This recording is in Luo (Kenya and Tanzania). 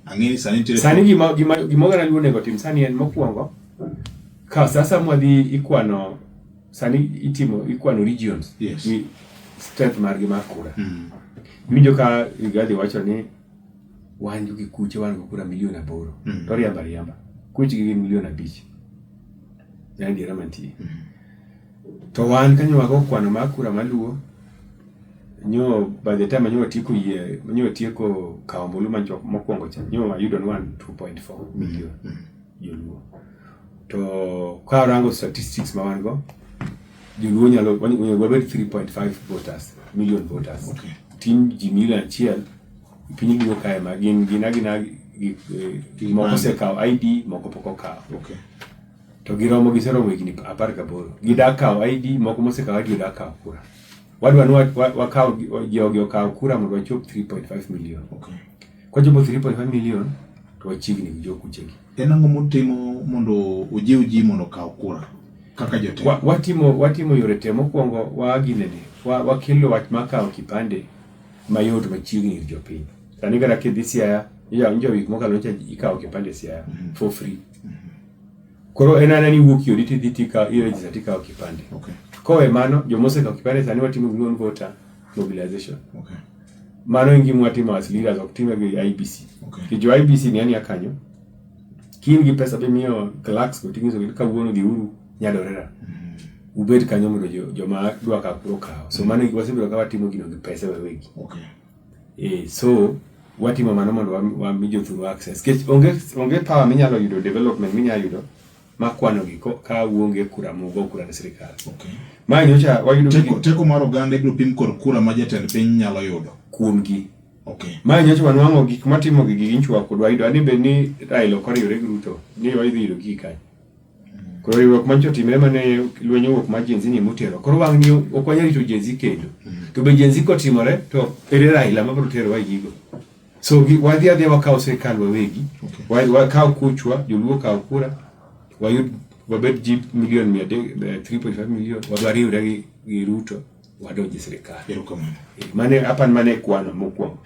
Ang'eni sani gima gara luone go tim sani en mokwongo ka sasa mwadhi ikwano sani ikwano regions. Yes. Strength margi mar kura. Winjo ka Rigathi wacho ni wan gi kuche wan kura milion 8. To riamba. Kuche gi milion 5. Yani diera mantie. To wan kanyo wago kwano mar kura maluo. Nyo by the time nyo tieko kawo mbulu manchok mokwongo cha. Nyo ayudo 2.4 million. Joluo. To ka rango statistics ma wan go, joluo nyalo wabed 3.5 million voters. Okay. Tin ji milion 1 piny duo kae ma gin moko se kawo ID moko poko kawo. Okay. To giromo giseromo higni 18. Gidak kawo ID moko mose kawo ID dak kawo kura. Wadwa wakawo jogi okawo kura mondo wachop 3.5 million. Okay. Kwa jopo 3.5 million to wachigni gi jokuchegi. En ang'o motimo mondo ojiw ji mondo kawo kura kaka jotelo? Watimo yore te mokwongo wakelo wach makawo kipande mayot machiegni ir jopiny. Sani kata kidhi Siaya, njo wik mokalo ncha ikawo kipande Siaya for free. Koro en ni wuok yodi tidhi i-register tikawo kipande. Okay. Kowe mano jomose kawo kipande sani watimo gluon voter mobilization. Okay. Mano ingimo watimo as leaders ok time gi IBC. Okay. Kijo IBC ni ani akanyo. Kin gi pesa be miyo clerks go tingizo ka wuono gi uru nyadorera. Ubed kanyo mondo joma dwa ka kuro kawo. So mano wasebiro ka watimo gino gi pesa wewegi. Okay. So watimo mano mondo wamijo through access. Kech onge power minyalo yudo development minyalo yudo makwano gi ka uonge kura mogo kura na sirikal. Okay. Ma nyocha wayudo teko mar oganda ibiro pim kod kura ma jatend piny nyalo yudo kuom gi. Okay. Ma nyocha wanwango gik matimo gi ginchwa kod wayudo ani be ni Raila koriwore gi Ruto ni wayudo yudo gi kanyo. Koro riwruok mancho timre mane lwenyo wuok ma Gen Z ni mutero. Koro wang' ni okwanya rito Gen Z kendo. To be Gen Z kotimore to ere Raila ma bro tero wa gigo. So wadhi wakawo sirikal wawegi. Okay. Wakawo kuchwa joluo kawo kura. Wayud wabed ji milion 3.5 million wadwariwre gi Ruto wadonje sirikal. Erokamano. Mane kwano mokwongo.